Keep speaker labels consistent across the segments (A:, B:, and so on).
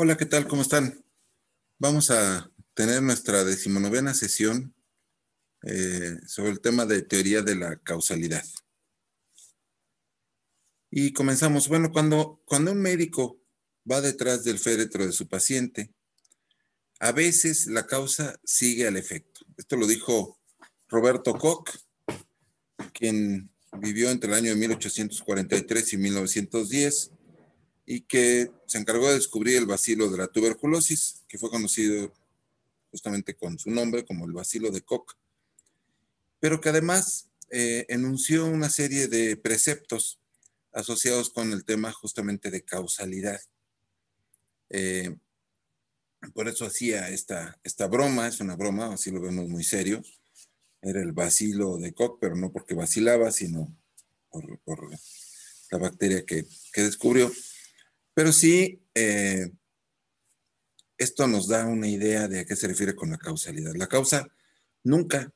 A: Hola, ¿qué tal? ¿Cómo están? Vamos a tener nuestra 19ª sesión sobre el tema de teoría de la causalidad. Y comenzamos. Bueno, cuando un médico va detrás del féretro de su paciente, a veces la causa sigue al efecto. Esto lo dijo Roberto Koch, quien vivió entre el año de 1843 y 1910 y que se encargó de descubrir el bacilo de la tuberculosis, que fue conocido justamente con su nombre como el bacilo de Koch, pero que además enunció una serie de preceptos asociados con el tema justamente de causalidad. Eh, por eso hacía esta broma, es una broma, así lo vemos muy serio. Era el bacilo de Koch, pero no porque vacilaba, sino por la bacteria que descubrió. Pero sí, esto nos da una idea de a qué se refiere con la causalidad. La causa nunca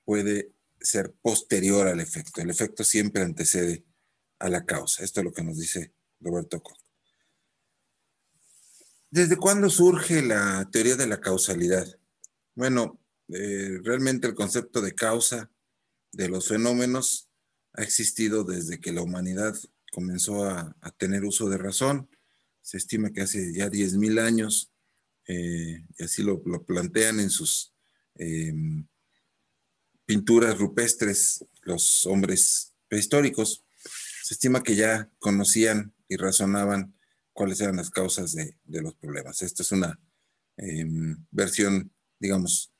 A: puede ser posterior al efecto. El efecto siempre antecede a la causa. Esto es lo que nos dice Roberto Koch. ¿Desde cuándo surge la teoría de la causalidad? Bueno, realmente el concepto de causa de los fenómenos ha existido desde que la humanidad comenzó a tener uso de razón. Se estima que hace ya 10,000 años, y así lo plantean en sus pinturas rupestres los hombres prehistóricos. Se estima que ya conocían y razonaban cuáles eran las causas de los problemas. Esta es una versión, digamos,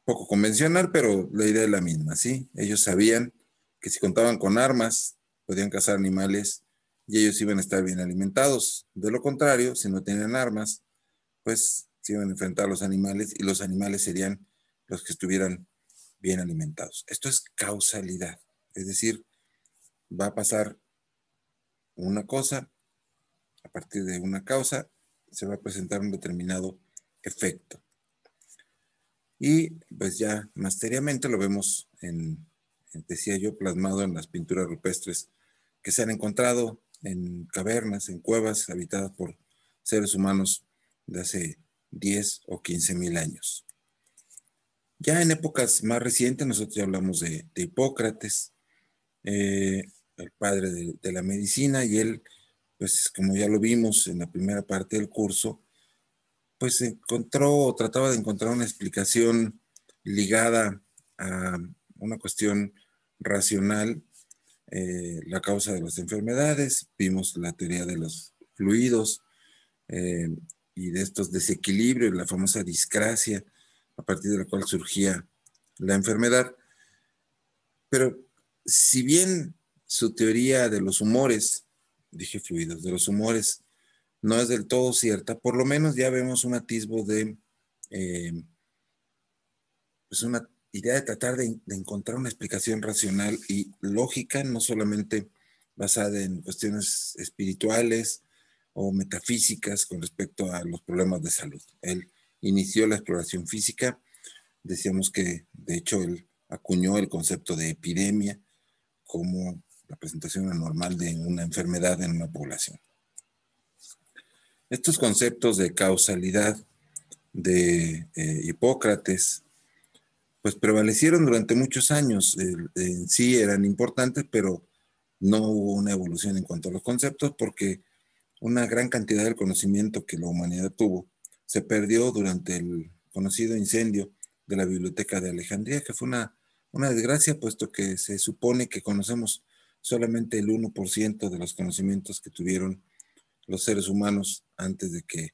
A: poco convencional, pero la idea es la misma, ¿sí? Ellos sabían que si contaban con armas, podían cazar animales y ellos iban a estar bien alimentados. De lo contrario, si no tenían armas, pues se iban a enfrentar a los animales y los animales serían los que estuvieran bien alimentados. Esto es causalidad, es decir, va a pasar una cosa, a partir de una causa se va a presentar un determinado efecto. Y pues ya más seriamente lo vemos decía yo, plasmado en las pinturas rupestres que se han encontrado en cavernas, en cuevas habitadas por seres humanos de hace 10 o 15,000 años. Ya en épocas más recientes, nosotros ya hablamos de Hipócrates, el padre de la medicina, y él, pues como ya lo vimos en la primera parte del curso, pues trataba de encontrar una explicación ligada a una cuestión racional, la causa de las enfermedades. Vimos la teoría de los fluidos eh, y de estos desequilibrios, la famosa discrasia, a partir de la cual surgía la enfermedad. Pero si bien su teoría de los humores, dije fluidos, de los humores, no es del todo cierta, por lo menos ya vemos un atisbo de pues una idea de tratar de encontrar una explicación racional y lógica, no solamente basada en cuestiones espirituales o metafísicas con respecto a los problemas de salud. Él inició la exploración física, decíamos que de hecho él acuñó el concepto de epidemia como la presentación anormal de una enfermedad en una población. Estos conceptos de causalidad de Hipócrates, pues prevalecieron durante muchos años. En sí eran importantes, pero no hubo una evolución en cuanto a los conceptos porque una gran cantidad del conocimiento que la humanidad tuvo se perdió durante el conocido incendio de la Biblioteca de Alejandría, que fue una desgracia, puesto que se supone que conocemos solamente el 1% de los conocimientos que tuvieron los seres humanos antes de que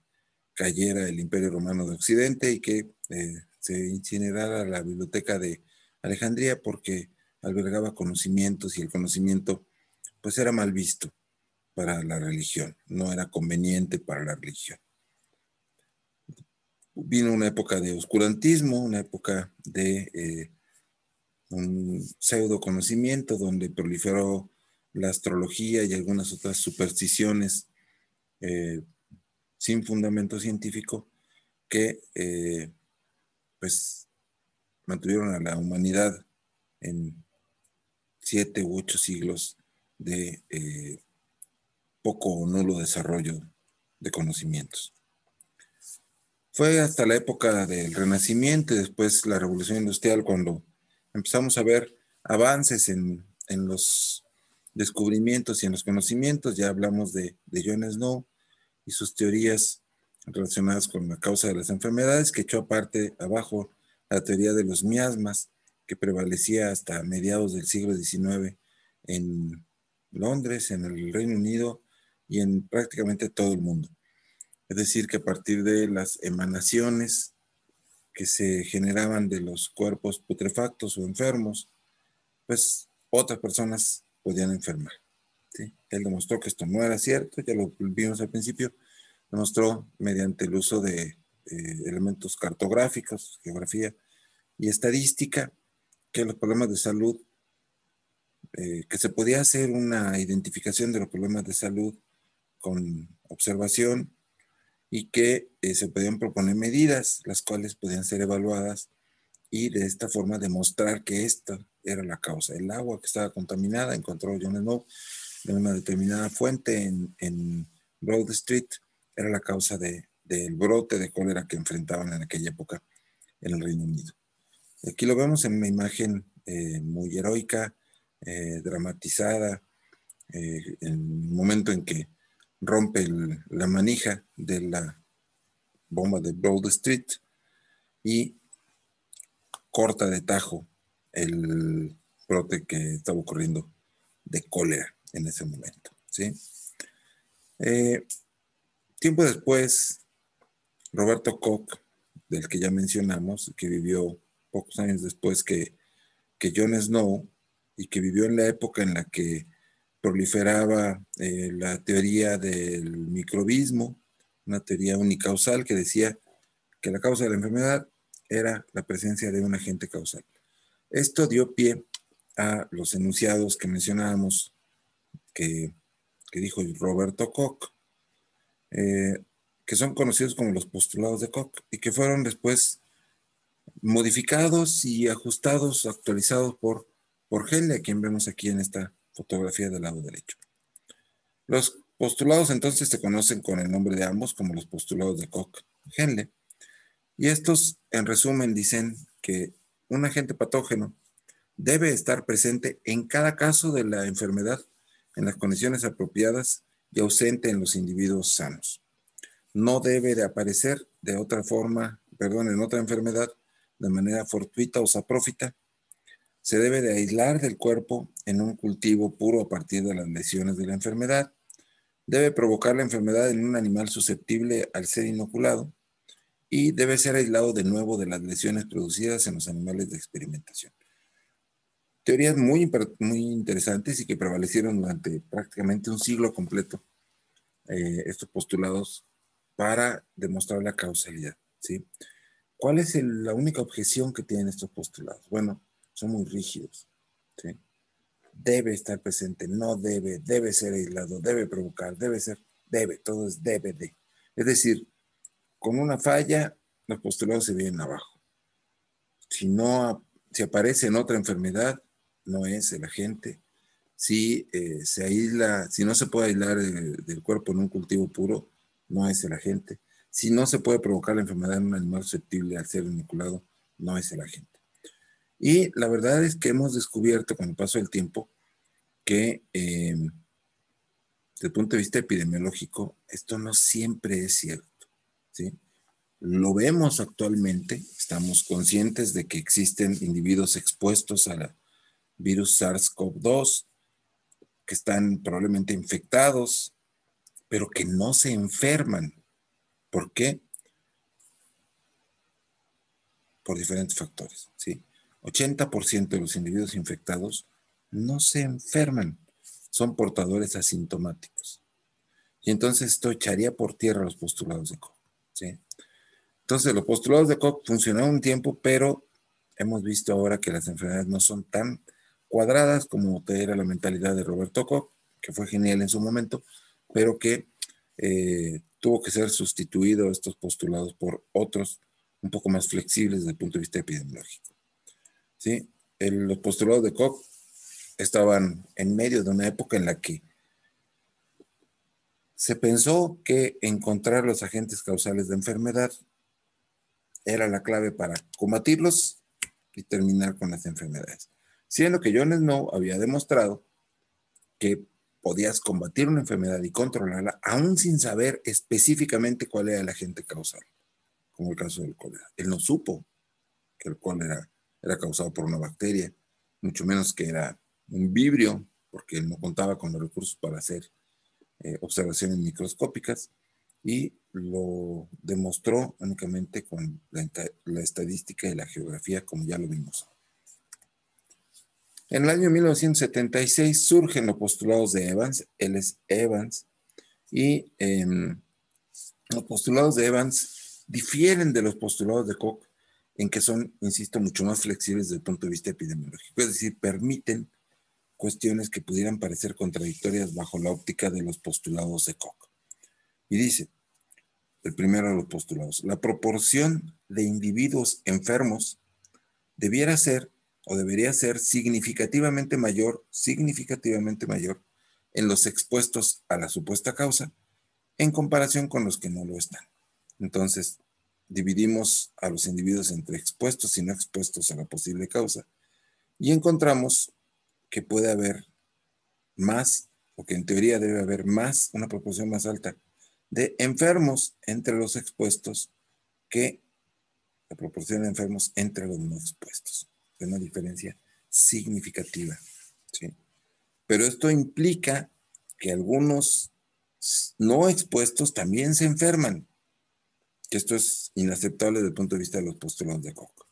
A: cayera el Imperio Romano de Occidente y que se incinerara la Biblioteca de Alejandría porque albergaba conocimientos y el conocimiento pues era mal visto para la religión, no era conveniente para la religión. Vino una época de oscurantismo, una época de un pseudo conocimiento donde proliferó la astrología y algunas otras supersticiones sin fundamento científico que pues mantuvieron a la humanidad en 7 u 8 siglos de poco o nulo desarrollo de conocimientos. Fue hasta la época del Renacimiento y después la Revolución Industrial cuando empezamos a ver avances en los descubrimientos y en los conocimientos. Ya hablamos de John Snow y sus teorías relacionadas con la causa de las enfermedades, que echó aparte abajo la teoría de los miasmas, que prevalecía hasta mediados del siglo XIX en Londres, en el Reino Unido y en prácticamente todo el mundo. Es decir, que a partir de las emanaciones que se generaban de los cuerpos putrefactos o enfermos, pues otras personas podían enfermar. ¿Sí? Él demostró que esto no era cierto, ya lo vimos al principio, demostró mediante el uso de elementos cartográficos, geografía y estadística, que los problemas de salud, que se podía hacer una identificación de los problemas de salud con observación y que se podían proponer medidas, las cuales podían ser evaluadas y de esta forma demostrar que esta era la causa. El agua que estaba contaminada, encontró John Snow de una determinada fuente en Broad Street, era la causa del brote de cólera que enfrentaban en aquella época en el Reino Unido. Aquí lo vemos en una imagen muy heroica, dramatizada, en el momento en que rompe la manija de la bomba de Broad Street y corta de tajo el brote que estaba ocurriendo de cólera en ese momento. ¿Sí? Tiempo después, Roberto Koch, del que ya mencionamos, que vivió pocos años después que John Snow y que vivió en la época en la que proliferaba la teoría del microbismo, una teoría unicausal que decía que la causa de la enfermedad era la presencia de un agente causal. Esto dio pie a los enunciados que mencionábamos que dijo Roberto Koch, que son conocidos como los postulados de Koch y que fueron después modificados y ajustados, actualizados por Henle, a quien vemos aquí en esta fotografía del lado derecho. Los postulados entonces se conocen con el nombre de ambos como los postulados de Koch-Henle, y estos en resumen dicen que un agente patógeno debe estar presente en cada caso de la enfermedad en las condiciones apropiadas y ausente en los individuos sanos. No debe de aparecer de otra forma, en otra enfermedad de manera fortuita o saprófita. Se debe de aislar del cuerpo en un cultivo puro a partir de las lesiones de la enfermedad. Debe provocar la enfermedad en un animal susceptible al ser inoculado y debe ser aislado de nuevo de las lesiones producidas en los animales de experimentación. Teorías muy interesantes y que prevalecieron durante prácticamente un siglo completo, estos postulados para demostrar la causalidad, ¿sí? ¿Cuál es la única objeción que tienen estos postulados? Bueno, son muy rígidos, ¿sí? Debe estar presente, no debe, debe ser aislado, debe provocar, debe, todo es debe de. Es decir, con una falla, los postulados se vienen abajo. Si aparece en otra enfermedad, no es el agente. Si se aísla, si no se puede aislar del cuerpo en un cultivo puro, no es el agente. Si no se puede provocar la enfermedad en un animal susceptible al ser inoculado, no es el agente. Y la verdad es que hemos descubierto con el paso del tiempo que desde el punto de vista epidemiológico, esto no siempre es cierto, ¿sí? Lo vemos actualmente, estamos conscientes de que existen individuos expuestos al virus SARS-CoV-2 que están probablemente infectados, pero que no se enferman. ¿Por qué? Por diferentes factores, ¿sí? 80% de los individuos infectados no se enferman, son portadores asintomáticos. Y entonces esto echaría por tierra los postulados de Koch, ¿sí? Entonces los postulados de Koch funcionaron un tiempo, pero hemos visto ahora que las enfermedades no son tan cuadradas como era la mentalidad de Roberto Koch, que fue genial en su momento, pero que tuvo que ser sustituido estos postulados por otros un poco más flexibles desde el punto de vista epidemiológico. ¿Sí? Los postulados de Koch estaban en medio de una época en la que Se pensó que encontrar los agentes causales de enfermedad era la clave para combatirlos y terminar con las enfermedades. Siendo que John Snow había demostrado que podías combatir una enfermedad y controlarla aún sin saber específicamente cuál era el agente causal, como el caso del cólera. Él no supo que el cólera era causado por una bacteria, mucho menos que era un vibrio, porque él no contaba con los recursos para hacer observaciones microscópicas, y lo demostró únicamente con la estadística y la geografía, como ya lo vimos. En el año 1976 surgen los postulados de Evans, él es Evans, y los postulados de Evans difieren de los postulados de Koch en que son, insisto, mucho más flexibles desde el punto de vista epidemiológico, es decir, permiten cuestiones que pudieran parecer contradictorias bajo la óptica de los postulados de Koch. Y dice, el primero de los postulados, la proporción de individuos enfermos debiera ser o debería ser significativamente mayor en los expuestos a la supuesta causa en comparación con los que no lo están. Entonces, dividimos a los individuos entre expuestos y no expuestos a la posible causa y encontramos que puede haber más, o que en teoría debe haber más, una proporción más alta de enfermos entre los expuestos que la proporción de enfermos entre los no expuestos. Es una diferencia significativa, ¿sí? Pero esto implica que algunos no expuestos también se enferman, que esto es inaceptable desde el punto de vista de los postulados de Koch.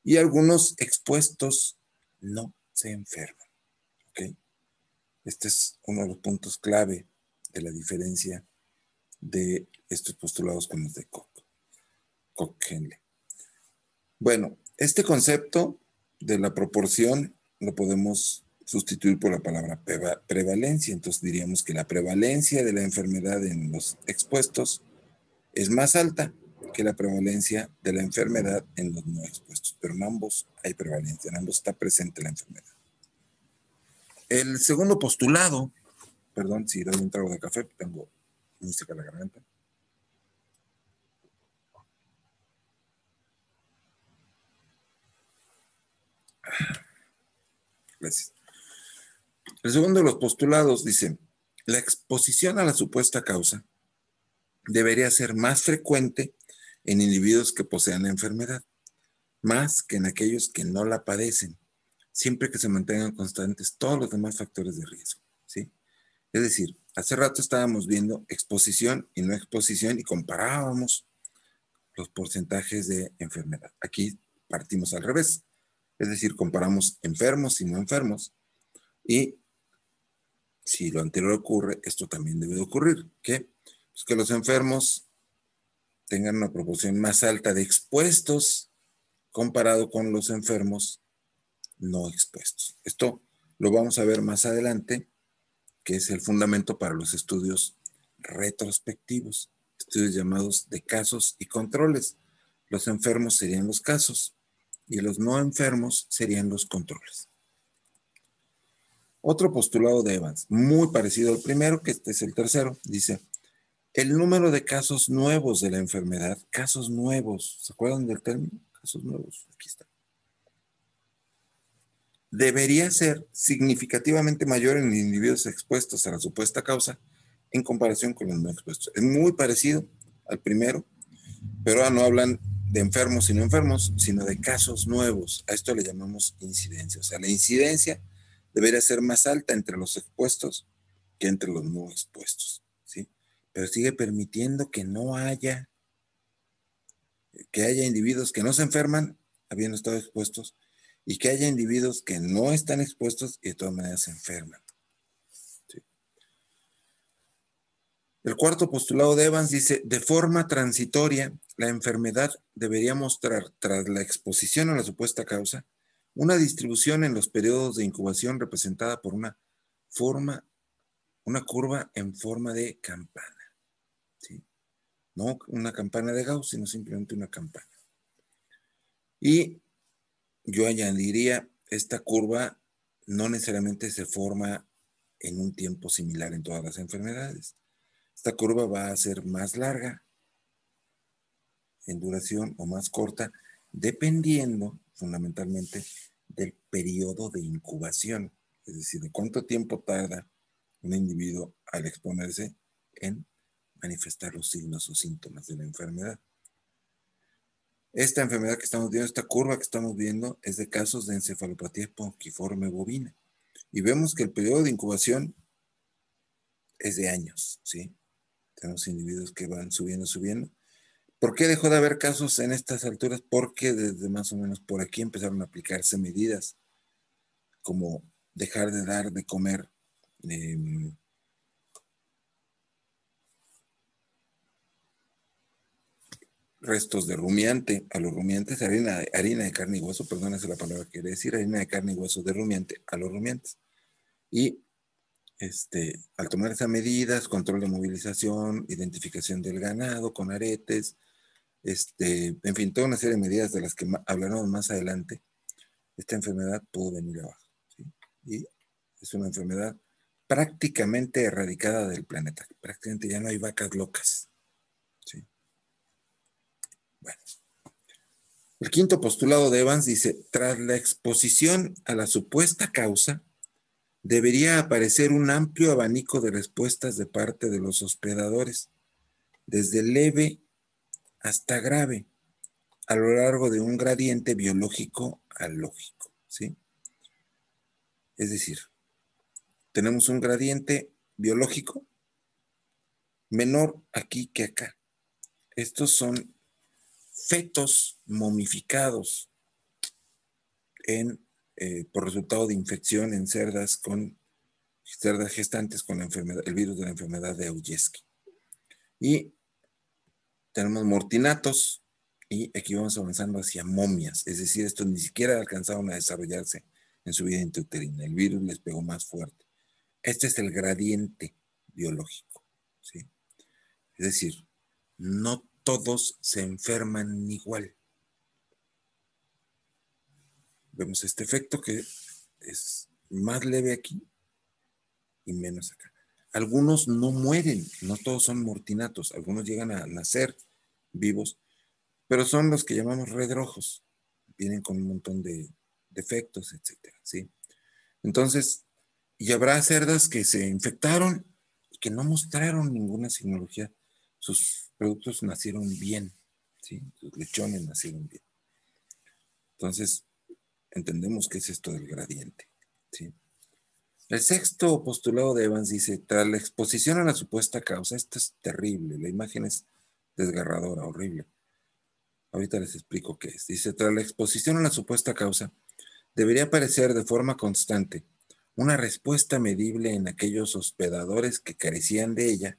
A: Y algunos expuestos no se enferman, ¿ok? Este es uno de los puntos clave de la diferencia de estos postulados con los de Koch-Henle. Bueno, este concepto de la proporción lo podemos sustituir por la palabra prevalencia. Entonces diríamos que la prevalencia de la enfermedad en los expuestos es más alta que la prevalencia de la enfermedad en los no expuestos. Pero en ambos hay prevalencia, en ambos está presente la enfermedad. El segundo postulado, perdón si doy un trago de café, tengo muy seca la garganta. Gracias. El segundo de los postulados dice, la exposición a la supuesta causa debería ser más frecuente en individuos que posean la enfermedad, más que en aquellos que no la padecen, siempre que se mantengan constantes todos los demás factores de riesgo, ¿sí? Es decir, hace rato estábamos viendo exposición y no exposición y comparábamos los porcentajes de enfermedad. Aquí partimos al revés, es decir, comparamos enfermos y no enfermos, y si lo anterior ocurre, esto también debe de ocurrir. ¿Qué? Pues que los enfermos tengan una proporción más alta de expuestos comparado con los enfermos no expuestos. Esto lo vamos a ver más adelante, que es el fundamento para los estudios retrospectivos, estudios llamados de casos y controles. Los enfermos serían los casos y los no enfermos serían los controles. Otro postulado de Evans, muy parecido al primero, que este es el tercero, dice, el número de casos nuevos de la enfermedad, casos nuevos, ¿se acuerdan del término? Casos nuevos, aquí está. Debería ser significativamente mayor en individuos expuestos a la supuesta causa en comparación con los no expuestos. Es muy parecido al primero, pero ahora no hablan de enfermos y no enfermos, sino de casos nuevos. A esto le llamamos incidencia. O sea, la incidencia debería ser más alta entre los expuestos que entre los no expuestos, ¿sí? Pero sigue permitiendo que no haya, que haya individuos que no se enferman habiendo estado expuestos y que haya individuos que no están expuestos y de todas maneras se enferman. ¿Sí? El cuarto postulado de Evans dice, de forma transitoria, la enfermedad debería mostrar, tras la exposición a la supuesta causa, una distribución en los periodos de incubación representada por una curva en forma de campana. ¿Sí? No una campana de Gauss, sino simplemente una campana. Y yo añadiría, esta curva no necesariamente se forma en un tiempo similar en todas las enfermedades. Esta curva va a ser más larga en duración o más corta, dependiendo fundamentalmente del periodo de incubación, es decir, de cuánto tiempo tarda un individuo al exponerse en manifestar los signos o síntomas de la enfermedad. Esta enfermedad que estamos viendo, esta curva que estamos viendo, es de casos de encefalopatía espongiforme bovina. Y vemos que el periodo de incubación es de años, ¿sí? Tenemos individuos que van subiendo, subiendo. ¿Por qué dejó de haber casos en estas alturas? Porque desde más o menos por aquí empezaron a aplicarse medidas como dejar de dar de comer restos de rumiante a los rumiantes, harina de carne y hueso, perdón, esa es la palabra que quería decir, harina de carne y hueso de rumiante a los rumiantes. Y al tomar esas medidas, control de movilización, identificación del ganado con aretes, en fin, toda una serie de medidas de las que hablaremos más adelante, esta enfermedad pudo venir abajo, ¿sí? Y es una enfermedad prácticamente erradicada del planeta. Prácticamente ya no hay vacas locas, ¿sí? Bueno. El quinto postulado de Evans dice, tras la exposición a la supuesta causa, debería aparecer un amplio abanico de respuestas de parte de los hospedadores, desde leve hasta grave, a lo largo de un gradiente biológico al lógico, ¿sí? Es decir, tenemos un gradiente biológico menor aquí que acá. Estos son fetos momificados por resultado de infección en cerdas gestantes con la enfermedad, el virus de la enfermedad de Augeski. Y tenemos mortinatos y aquí vamos avanzando hacia momias, es decir, estos ni siquiera alcanzaron a desarrollarse en su vida intrauterina, el virus les pegó más fuerte. Este es el gradiente biológico, ¿sí? Es decir, no todos se enferman igual. Vemos este efecto que es más leve aquí y menos acá. Algunos no mueren, no todos son mortinatos, algunos llegan a nacer vivos, pero son los que llamamos redrojos, vienen con un montón de defectos, etcétera, ¿sí? Entonces, y habrá cerdas que se infectaron y que no mostraron ninguna signología. Sus productos nacieron bien, ¿sí? Sus lechones nacieron bien. Entonces, entendemos qué es esto del gradiente, ¿sí? El sexto postulado de Evans dice, tras la exposición a la supuesta causa, esto es terrible, la imagen es desgarradora, horrible. Ahorita les explico qué es. Dice, tras la exposición a la supuesta causa, debería aparecer de forma constante una respuesta medible en aquellos hospedadores que carecían de ella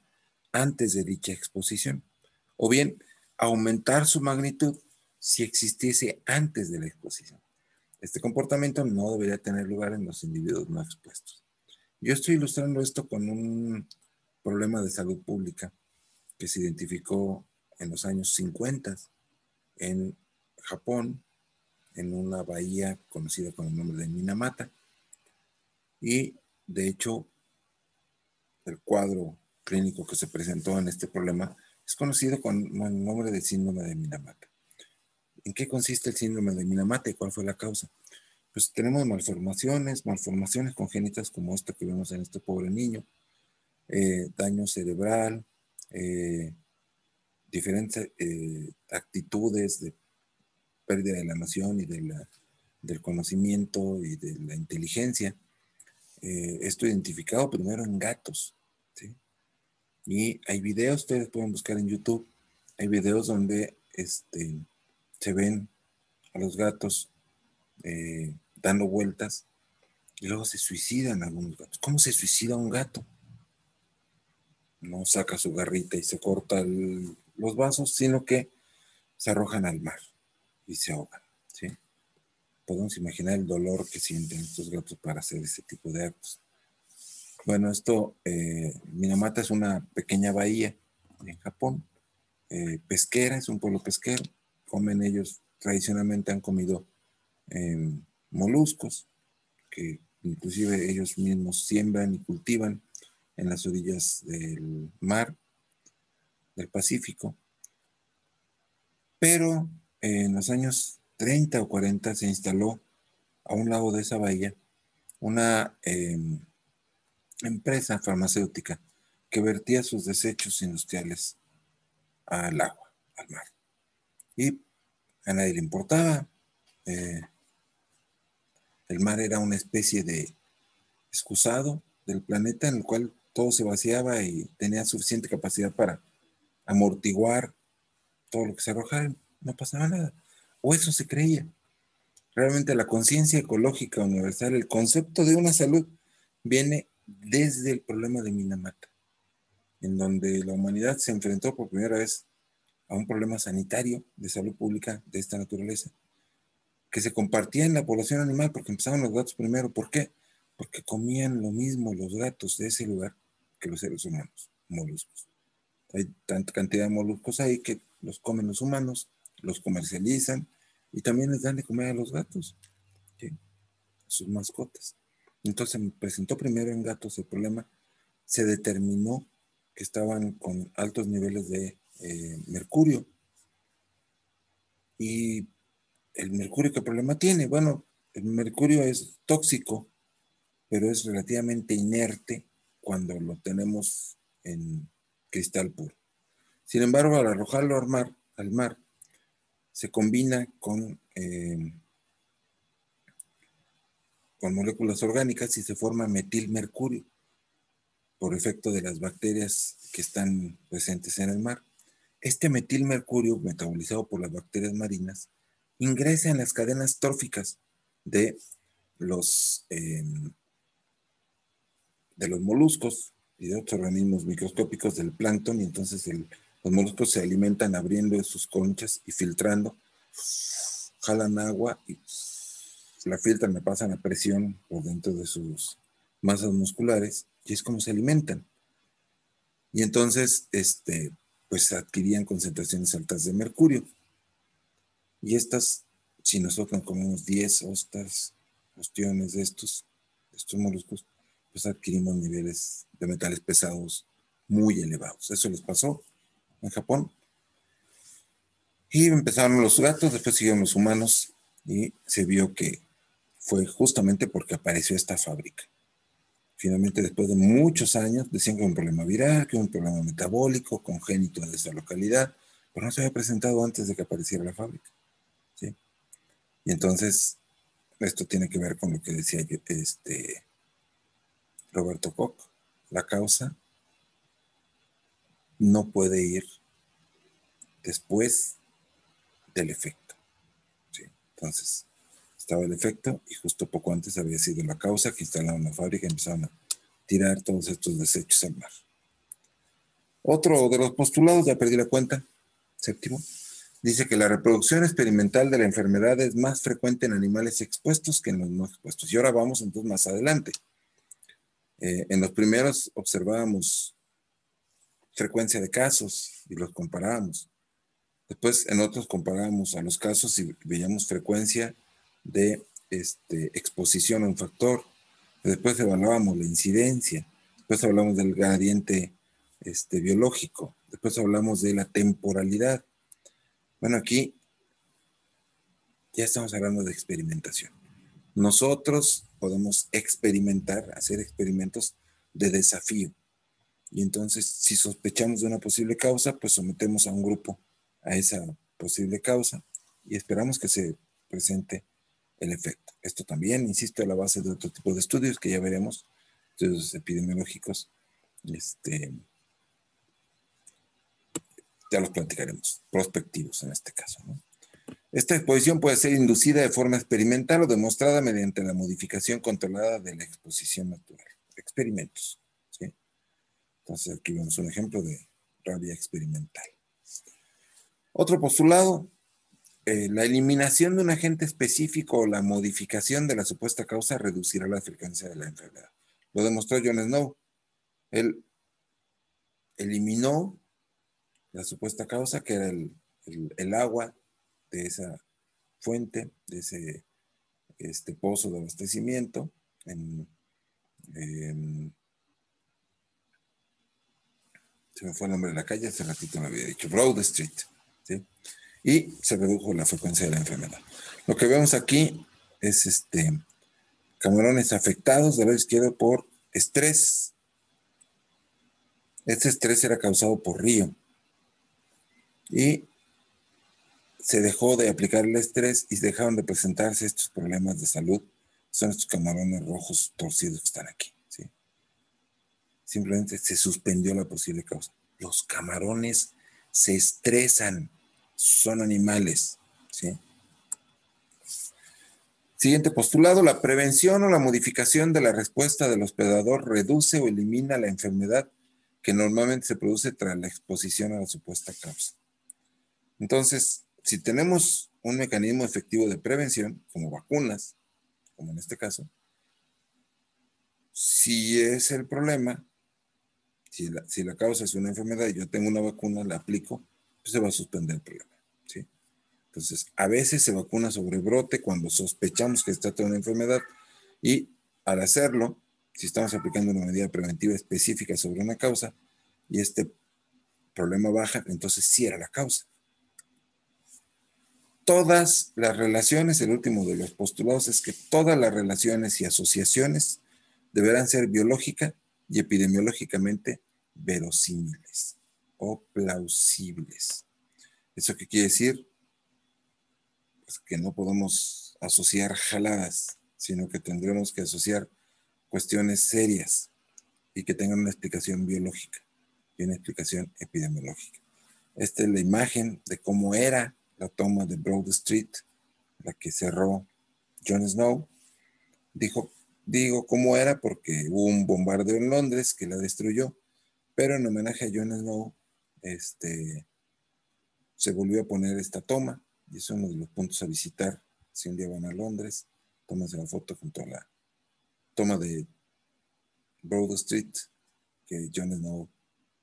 A: antes de dicha exposición, o bien aumentar su magnitud si existiese antes de la exposición. Este comportamiento no debería tener lugar en los individuos no expuestos. Yo estoy ilustrando esto con un problema de salud pública que se identificó en los años 50 en Japón, en una bahía conocida con el nombre de Minamata. Y de hecho, el cuadro clínico que se presentó en este problema es conocido con el nombre de síndrome de Minamata. ¿En qué consiste el síndrome de Minamata y cuál fue la causa? Pues tenemos malformaciones congénitas como esta que vemos en este pobre niño, daño cerebral, diferentes actitudes de pérdida de la noción y del conocimiento y de la inteligencia. Esto identificado primero en gatos, ¿sí? Y hay videos, ustedes pueden buscar en YouTube, hay videos donde se ven a los gatos dando vueltas y luego se suicidan algunos gatos. ¿Cómo se suicida un gato? No saca su garrita y se corta los vasos, sino que se arrojan al mar y se ahogan, ¿sí? Podemos imaginar el dolor que sienten estos gatos para hacer ese tipo de actos. Bueno, Minamata es una pequeña bahía en Japón, pesquera, es un pueblo pesquero. Comen ellos, tradicionalmente han comido moluscos, que inclusive ellos mismos siembran y cultivan en las orillas del mar, del Pacífico. Pero en los años 30 o 40 se instaló a un lado de esa bahía una empresa farmacéutica que vertía sus desechos industriales al agua, al mar. Y a nadie le importaba. El mar era una especie de excusado del planeta en el cual todo se vaciaba y tenía suficiente capacidad para amortiguar todo lo que se arrojara. No pasaba nada. O eso se creía. Realmente la conciencia ecológica universal, el concepto de una salud, viene desde el problema de Minamata, en donde la humanidad se enfrentó por primera vez a un problema sanitario de salud pública de esta naturaleza, que se compartía en la población animal, porque empezaron los gatos primero. ¿Por qué? Porque comían lo mismo los gatos de ese lugar que los seres humanos, moluscos. Hay tanta cantidad de moluscos ahí que los comen los humanos, los comercializan y también les dan de comer a los gatos, ¿sí? Sus mascotas. Entonces me presentó primero en gatos el problema, se determinó que estaban con altos niveles de mercurio. ¿Y el mercurio qué problema tiene? Bueno, el mercurio es tóxico, pero es relativamente inerte cuando lo tenemos en cristal puro. Sin embargo, al arrojarlo al mar se combina con moléculas orgánicas y se forma metilmercurio por efecto de las bacterias que están presentes en el mar. Este metilmercurio, metabolizado por las bacterias marinas, ingresa en las cadenas tróficas de los, eh, de los moluscos y de otros organismos microscópicos del plancton, y entonces los moluscos se alimentan abriendo sus conchas y filtrando, jalan agua y la filtran, la pasan a presión por dentro de sus masas musculares y es como se alimentan. Y entonces, pues adquirían concentraciones altas de mercurio. Y estas, si nosotros comemos 10 ostiones de estos moluscos, pues adquirimos niveles de metales pesados muy elevados. Eso les pasó en Japón. Y empezaron los gatos, después siguieron los humanos y se vio que fue justamente porque apareció esta fábrica. Finalmente, después de muchos años, decían que era un problema viral, que era un problema metabólico, congénito de esa localidad, pero no se había presentado antes de que apareciera la fábrica, ¿sí? Y entonces, esto tiene que ver con lo que decía yo, Roberto Koch. La causa no puede ir después del efecto, ¿sí? Entonces, estaba el efecto y justo poco antes había sido la causa, que instalaron la fábrica y empezaron a tirar todos estos desechos al mar. Otro de los postulados, ya perdí la cuenta, séptimo, dice que la reproducción experimental de la enfermedad es más frecuente en animales expuestos que en los no expuestos. Y ahora vamos entonces más adelante. En los primeros observábamos frecuencia de casos y los comparábamos. Después en otros comparábamos a los casos y veíamos frecuencia de exposición a un factor. Después evaluábamos la incidencia. Después hablamos del gradiente biológico. Después hablamos de la temporalidad. Bueno, aquí ya estamos hablando de experimentación. Nosotros podemos experimentar, hacer experimentos de desafío. Y entonces, si sospechamos de una posible causa, pues sometemos a un grupo a esa posible causa y esperamos que se presente el efecto. Esto también, insisto, a la base de otro tipo de estudios que ya veremos, estudios epidemiológicos, ya los platicaremos, prospectivos en este caso, ¿no? Esta exposición puede ser inducida de forma experimental o demostrada mediante la modificación controlada de la exposición natural. Experimentos, ¿sí? Entonces aquí vemos un ejemplo de rabia experimental. Otro postulado, la eliminación de un agente específico o la modificación de la supuesta causa reducirá la frecuencia de la enfermedad. Lo demostró John Snow. Él eliminó la supuesta causa, que era el agua de esa fuente, de ese pozo de abastecimiento en se me fue el nombre de la calle, hace ratito me había dicho, Broad Street, ¿sí? Y se redujo la frecuencia de la enfermedad. Lo que vemos aquí es camarones afectados del lado izquierdo por estrés. Este estrés era causado por río y se dejó de aplicar el estrés y dejaron de presentarse estos problemas de salud. Son estos camarones rojos torcidos que están aquí, ¿sí? Simplemente se suspendió la posible causa. Los camarones se estresan, son animales, ¿sí? Siguiente postulado, la prevención o la modificación de la respuesta del hospedador reduce o elimina la enfermedad que normalmente se produce tras la exposición a la supuesta causa. Entonces, si tenemos un mecanismo efectivo de prevención, como vacunas, como en este caso, si es el problema, si la causa es una enfermedad y yo tengo una vacuna, la aplico, pues se va a suspender el problema, ¿sí? Entonces, a veces se vacuna sobre brote cuando sospechamos que se trata de una enfermedad y al hacerlo, si estamos aplicando una medida preventiva específica sobre una causa y este problema baja, entonces sí era la causa. Todas las relaciones, el último de los postulados es que todas las relaciones y asociaciones deberán ser biológica y epidemiológicamente verosímiles o plausibles. ¿Eso qué quiere decir? Pues que no podemos asociar jaladas, sino que tendremos que asociar cuestiones serias y que tengan una explicación biológica y una explicación epidemiológica. Esta es la imagen de cómo era la toma de Broad Street, la que cerró Jon Snow. Digo cómo era porque hubo un bombardeo en Londres que la destruyó, pero en homenaje a Jon Snow, se volvió a poner esta toma y es uno de los puntos a visitar si un día van a Londres. Tómense la foto junto a la toma de Broad Street que Jon Snow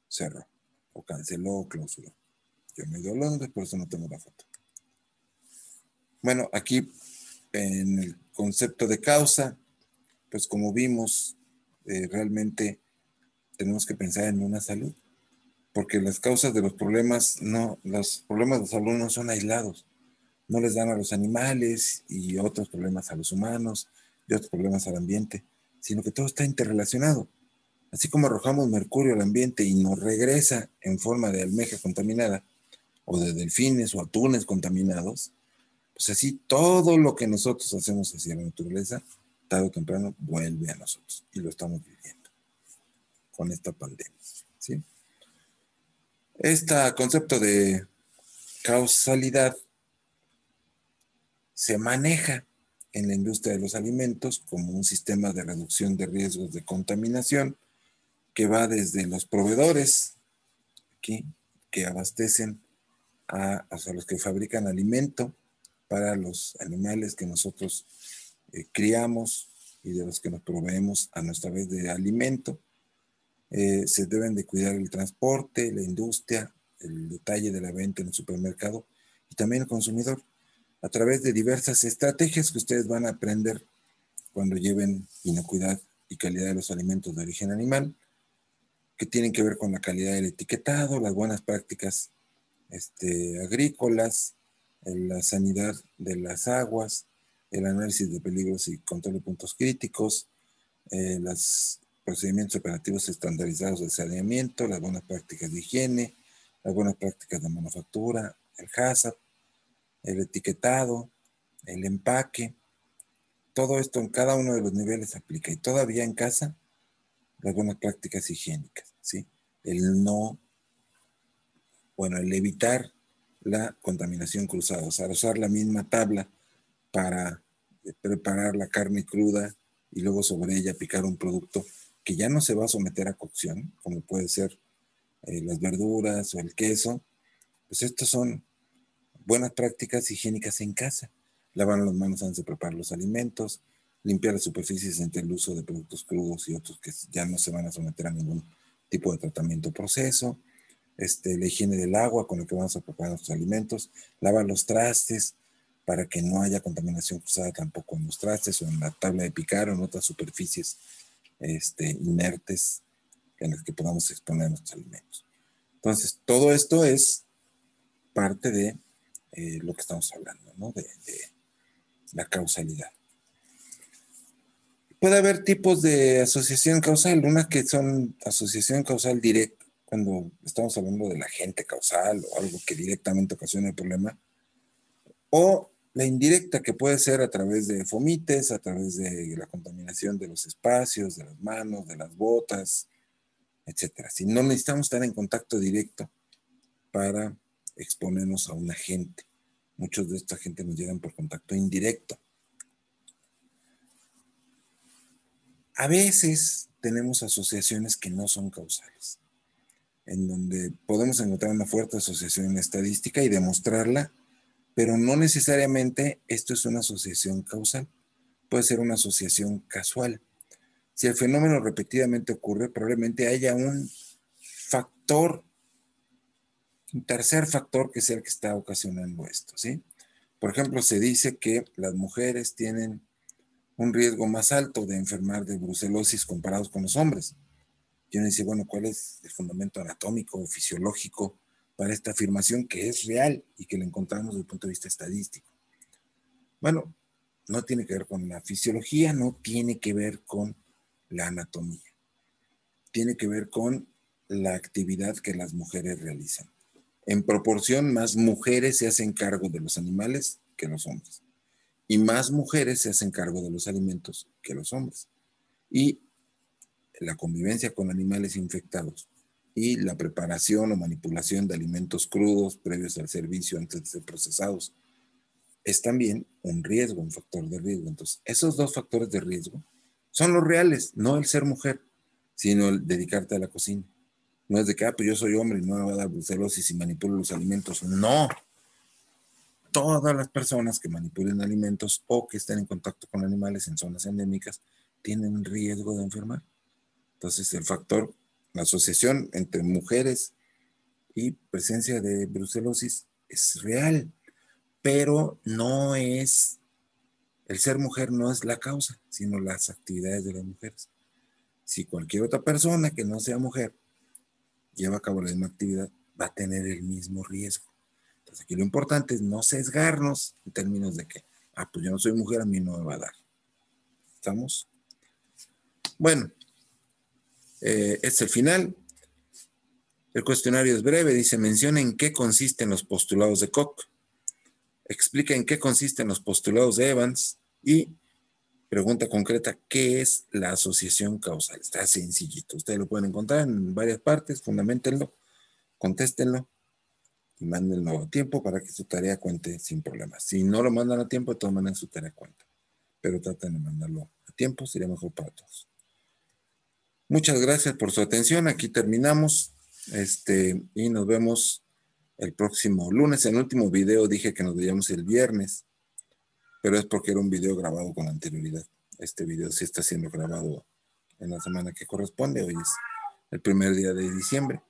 A: cerró o canceló o clausuró. Yo no he ido a Londres, por eso no tengo la foto. Bueno, aquí en el concepto de causa, pues como vimos, realmente tenemos que pensar en una salud, porque las causas de los problemas de salud no son aislados, no les dan a los animales y otros problemas a los humanos y otros problemas al ambiente, sino que todo está interrelacionado. Así como arrojamos mercurio al ambiente y nos regresa en forma de almeja contaminada, o de delfines o atunes contaminados, pues así todo lo que nosotros hacemos hacia la naturaleza, tarde o temprano vuelve a nosotros. Y lo estamos viviendo con esta pandemia, ¿sí? Este concepto de causalidad se maneja en la industria de los alimentos como un sistema de reducción de riesgos de contaminación que va desde los proveedores aquí, que abastecen o sea, los que fabrican alimento para los animales que nosotros criamos y de los que nos proveemos a nuestra vez de alimento. Se deben de cuidar el transporte, la industria, el detalle de la venta en el supermercado y también el consumidor a través de diversas estrategias que ustedes van a aprender cuando lleven inocuidad y calidad de los alimentos de origen animal, que tienen que ver con la calidad del etiquetado, las buenas prácticas agrícolas, la sanidad de las aguas, el análisis de peligros y control de puntos críticos, los procedimientos operativos estandarizados de saneamiento, las buenas prácticas de higiene, las buenas prácticas de manufactura, el HACCP, el etiquetado, el empaque. Todo esto en cada uno de los niveles se aplica y todavía en casa las buenas prácticas higiénicas, ¿sí? El no, bueno, el evitar la contaminación cruzada, o sea, usar la misma tabla para preparar la carne cruda y luego sobre ella picar un producto que ya no se va a someter a cocción, como puede ser las verduras o el queso. Pues estos son buenas prácticas higiénicas en casa. Lavar las manos antes de preparar los alimentos, limpiar las superficies entre el uso de productos crudos y otros que ya no se van a someter a ningún tipo de tratamiento o proceso. La higiene del agua con la que vamos a preparar nuestros alimentos, lavar los trastes para que no haya contaminación cruzada tampoco en los trastes o en la tabla de picar o en otras superficies inertes en las que podamos exponer nuestros alimentos. Entonces, todo esto es parte de lo que estamos hablando, ¿no? De la causalidad. Puede haber tipos de asociación causal, una que son asociación causal directa, cuando estamos hablando del agente causal o algo que directamente ocasiona el problema, o la indirecta, que puede ser a través de fomites, a través de la contaminación de los espacios, de las manos, de las botas, etcétera. Si no necesitamos estar en contacto directo para exponernos a un agente. Muchos de esta gente nos llegan por contacto indirecto. A veces tenemos asociaciones que no son causales, en donde podemos encontrar una fuerte asociación estadística y demostrarla, pero no necesariamente esto es una asociación causal. Puede ser una asociación casual. Si el fenómeno repetidamente ocurre, probablemente haya un factor, un tercer factor que sea el que está ocasionando esto, ¿sí? Por ejemplo, se dice que las mujeres tienen un riesgo más alto de enfermar de brucelosis comparados con los hombres. Y uno dice, bueno, ¿cuál es el fundamento anatómico o fisiológico para esta afirmación que es real y que la encontramos desde el punto de vista estadístico? Bueno, no tiene que ver con la fisiología, no tiene que ver con la anatomía. Tiene que ver con la actividad que las mujeres realizan. En proporción, más mujeres se hacen cargo de los animales que los hombres. Y más mujeres se hacen cargo de los alimentos que los hombres. Y la convivencia con animales infectados y la preparación o manipulación de alimentos crudos previos al servicio antes de ser procesados es también un riesgo, un factor de riesgo. Entonces, esos dos factores de riesgo son los reales, no el ser mujer, sino el dedicarte a la cocina. No es de que, pues yo soy hombre y no me va a dar brucelosis y manipulo los alimentos. No. Todas las personas que manipulen alimentos o que estén en contacto con animales en zonas endémicas tienen riesgo de enfermar. Entonces, el factor, la asociación entre mujeres y presencia de brucelosis es real, pero no es, el ser mujer no es la causa, sino las actividades de las mujeres. Si cualquier otra persona que no sea mujer lleva a cabo la misma actividad, va a tener el mismo riesgo. Entonces, aquí lo importante es no sesgarnos en términos de que, pues yo no soy mujer, a mí no me va a dar. ¿Estamos? Bueno, este es el final. El cuestionario es breve, dice, menciona en qué consisten los postulados de Koch, explica en qué consisten los postulados de Evans y pregunta concreta, ¿qué es la asociación causal? Está sencillito, ustedes lo pueden encontrar en varias partes, fundamentenlo, contéstenlo y mándenlo a tiempo para que su tarea cuente sin problemas. Si no lo mandan a tiempo, de todas maneras su tarea cuenta, pero traten de mandarlo a tiempo, sería mejor para todos. Muchas gracias por su atención, aquí terminamos, y nos vemos el próximo lunes. En el último video dije que nos veíamos el viernes, pero es porque era un video grabado con anterioridad. Este video sí está siendo grabado en la semana que corresponde. Hoy es el primer día de diciembre.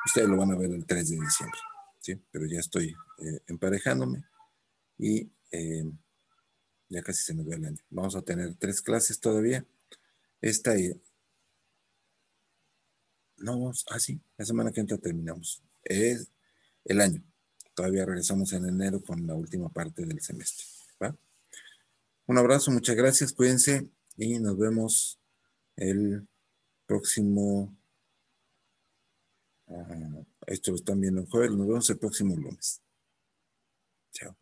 A: Ustedes lo van a ver el 3 de diciembre, ¿sí? Pero ya estoy emparejándome y ya casi se nos ve el año. Vamos a tener 3 clases todavía. Esta y... No, sí, la semana que entra terminamos. Es el año. Todavía regresamos en enero con la última parte del semestre, ¿va? Un abrazo, muchas gracias, cuídense y nos vemos el próximo, esto lo están viendo el jueves, nos vemos el próximo lunes. Chao.